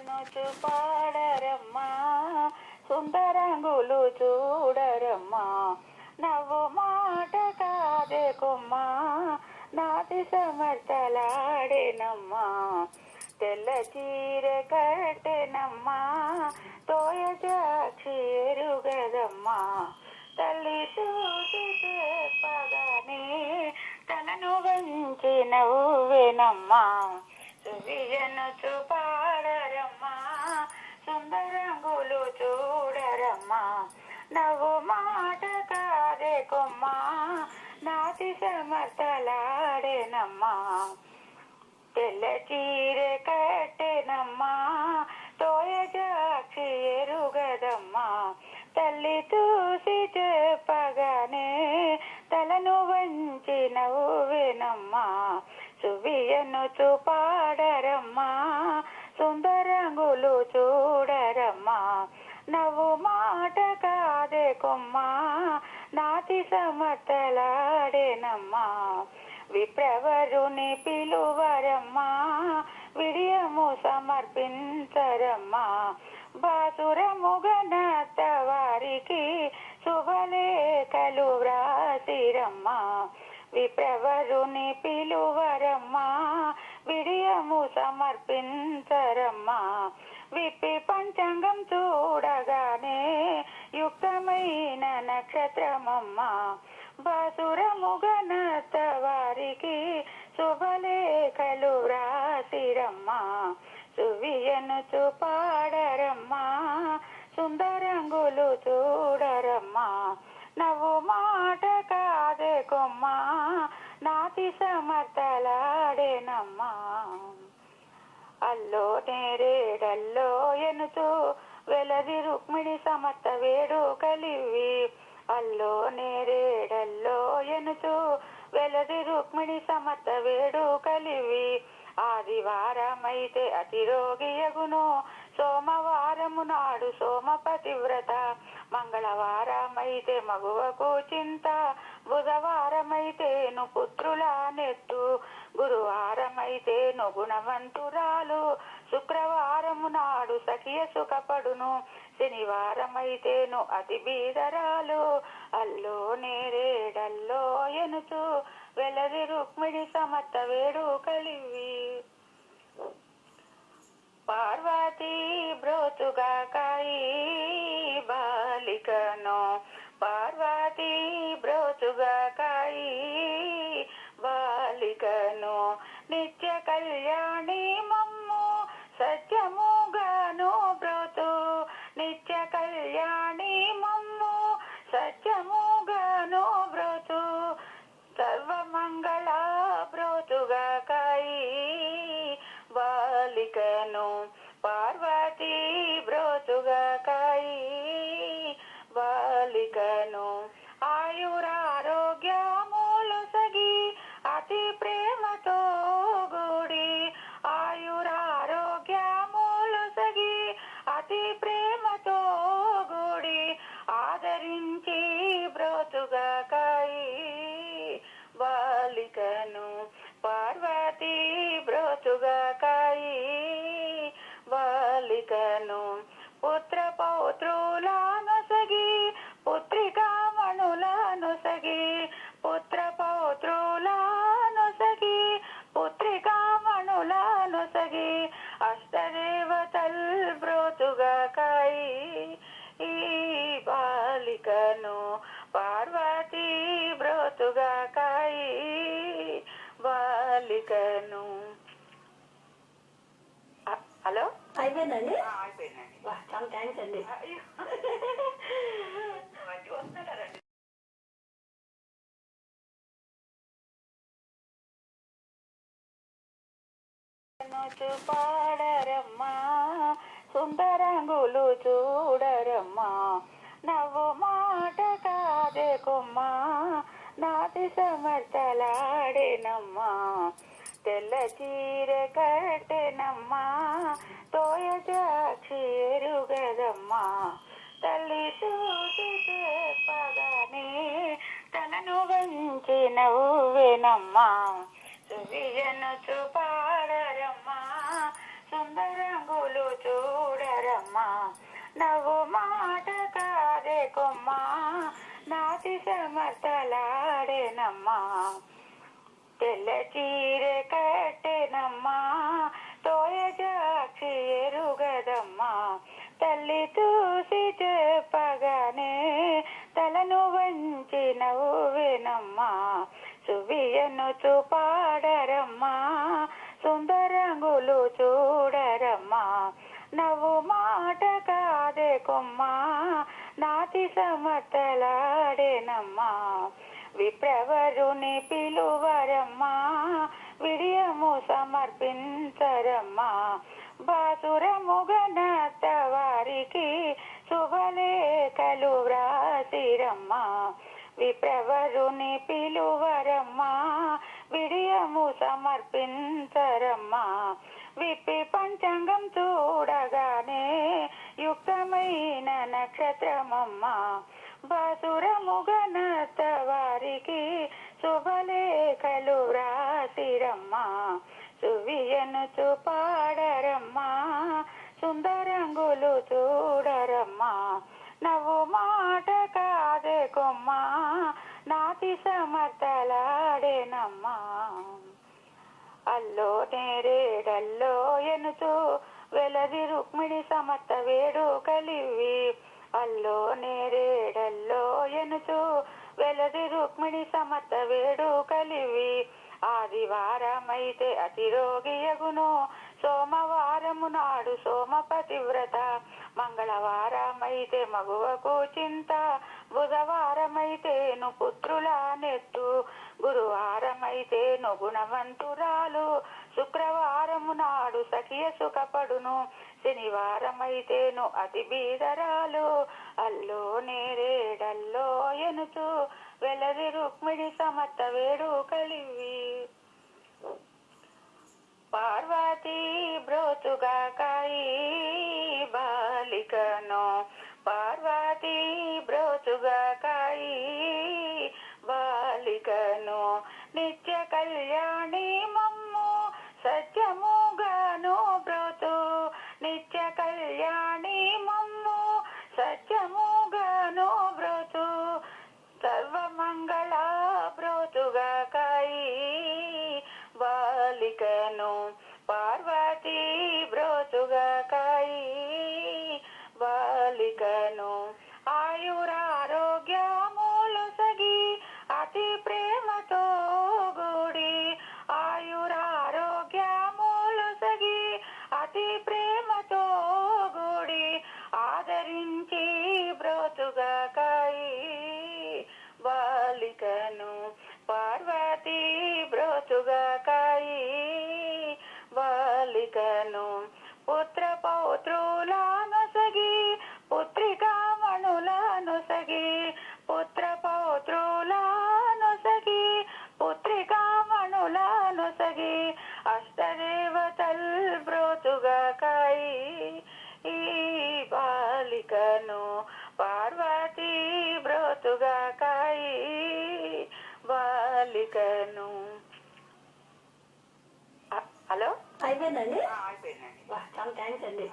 చూపాడరమ్మా సుందరంగులు చూడరమ్మా నవ్వు మాట కాదే కొమ్మా నాటి సమర్థలాడేనమ్మా తెల్ల చీర కట్టెనమ్మా తోయ సాక్షి ఎరుగదమ్మా తల్లి చూసి చెప్పగానే తనను వంచి నవ్వేనమ్మా సువియను చూపాడరమ్మా సుందరంగులు చూడరమ్మా నవ్వు మాట కాదే కొమ్మా నాటి సమర్థలాడేనమ్మా తెల్ల చీర కట్టెనమ్మా తోయ సాక్షి ఎరుగదమ్మా తల్లి చూసి చెప్పగానే తలను వంచి నవ్వేనమ్మా సువియను చూపాడరమ్మా సుందరంగులు చూడరమ్మా నవ్వు మాట కాదే కొమ్మా నాటి సమర్థలాడేనమ్మా విప్రవరుని పిలువరమ్మా విడియము సమర్పించరమ్మా బాసురముగనత వారికి శుభలేఖలు వ్రాసిరమ్మా విప్రవరుని పిలువరమ్మా విడియము సమర్పించరమ్మా విప్పి పంచాంగం చూడగానే యుక్తమైన నక్షత్రమమ్మా బాసురముగనత వారికి శుభలేఖలు వ్రాసిరమ్మా సువియను చూపాడరమ్మా సుందరంగులు చూడరమ్మా నవ్వు మాట కాదే కొమ్మా నాటి సమర్థలాడేనమ్మా అల్లో నేరేడల్లో ఎనుచు వెలది రుక్మిణి సమర్థ వేడు కలివి అల్లో నేరేడల్లో ఎనుచు వెలది రుక్మిణి సమర్థ వేడు కలివి ఆదివారమైతే అతిరోగియగును సోమవారము నాడు సోమపతివ్రత మంగళవారమైతే మగువకు చింత బుధవారమైతేను పుత్రుల నెత్తు గురువారమైతేను గుణవంతురాలు శుక్రవారము నాడు సఖియ సుఖపడును శనివారమైతేను అతి బీదరాలు అల్లో నేరేడల్లో ఎనుచు వెలది రుక్మిణి సమర్థ వేడు కలివి పార్వతీ బ్రోతుగా కాయి బాలికను పార్వతీ బ్రోతుగా కాయి బాలికను నిత్య కళ్యాణి మమ్ము సత్యముగాను బ్రోతు నిత్య కళ్యాణి మమ్ము సత్యముగాను బ్రోతు సర్వమంగళ బ్రోతుగా కాయి బాలికను పార్వతీ బ్రోతుగా కాయి బాలికను ఆయురారోగ్యములు సగి అతి ప్రేమతో గూడి ఆయురారోగ్యములు సగి అతి ప్రేమతో గూడి ఆదరించి బ్రోతుగా కాయి బాలికను పార్వతీ బ్రోతుగా కాయి బాలికను పుత్ర పౌత్రులను సగి పుత్రికామణులను సగి పుత్ర పౌత్రులను సగి పుత్రికామణులను సగి అష్టదేవతల్ బ్రోతుగా కాయి ఈ బాలికను పార్వతీ బ్రోతుగా కాయి బాలికను. హలో అయిపోయిందండి. అయిపోయిందండి. చాలా థ్యాంక్స్ అండి. వస్తున్నారండి. చూపాడరమ్మా సుందరంగులు చూడరమ్మా నవ్వు మాట కాదే కొమ్మా నాటి సమర్థలాడేనమ్మా తెల్ల చీర కట్టెనమ్మా తోయ సాక్షి ఎరుగదమ్మా తల్లి చూసి చెప్పగానే తనను వంచి నవ్వేనమ్మా సువియను చూపాడరమ్మా సుందరంగులు చూడరమ్మా నవ్వు మాట కాదే కొమ్మ నాతి సమతలాడేనమ్మా తెల్ల చీర కట్టెనమ్మా తోయజాక్షి ఎరుగదమ్మా తల్లి చూసి చెప్పగానే తలను వంచి నవ్వేనమ్మా సువియను చూపాడరమ్మా సుందరంగులు చూడరమ్మా నవ్వు మాట కాదే కొమ్మ నాతి సమతలాడేనమ్మా విప్రవరుని పిలువరమ్మా విడియము సమర్పించరమ్మా బాసురముగనత వారికి శుభలేఖలు వ్రాసిరమ్మా విప్రవరుని పిలువరమ్మా విడియము సమర్పించరమ్మా విప్పి పంచాంగం చూడగానే యుక్తమైన నక్షత్రమమ్మా బాసురముగనత వారికి శుభలేఖలు వ్రాసిరమ్మా సువియను చూపాడరమ్మా సుందరంగులు చూడరమ్మా నవ్వు మాట కాదే కొమ్మ నాతి సమతలాడేనమ్మా అల్లో నేరేడల్లో ఎనుచు వెలది రుక్మిణి సమత వేడు కలివి అల్లో నేరేడల్లో ఎనుచు వెలది రుక్మిణి సమత వేడు కలివి ఆదివారమైతే అతిరోగియగును సోమవారము నాడు సోమపతివ్రత మంగళవారమైతే మగువకు చింత బుధవారమైతేను పుత్రుల నెత్తు గురువారమైతేను గుణవంతురాలు శుక్రవారము నాడు సఖియ సుఖపడును శనివారమైతేను అతి బీదరాలు అల్లో నేరేడల్లో ఎనుచు వెలది రుక్మిణి సమత వేడు కలివి పార్వతీ బ్రోతుగా కాయి బాలికను పార్వతీ బ్రోతుగా కాయి బాలికను నిత్య కళ్యాణి మమ్ము సత్యముగాను బ్రోతు నిత్య కళ్యాణి మమ్ము సత్యముగాను బ్రోతు సర్వమంగళ బ్రోతుగా కాయి బాలికను పార్వతీ బ్రోతుగా కాయి బాలికను ఆయురారోగ్యములు సగి అతి ప్రేమతో గుడి ఆయురారోగ్యములు సగి అతి ప్రేమతో గుడి ఆదరించి బ్రోతుగా కాయి బాలికను పార్వతీ బ్రోతుగా కాయి బాలికను పుత్ర పౌత్రులను సగి పుత్రికామణులను సగి పుత్ర పౌత్రులను సగి పుత్రికామణులను సగి అష్టదేవతల్ బ్రోతుగా కాయి ఈ బాలికను పార్వతీ బ్రోతుగా కాయి బాలికను హలో అయిపోయిందండి అయిపోయిందండి చాలా థ్యాంక్స్ అండి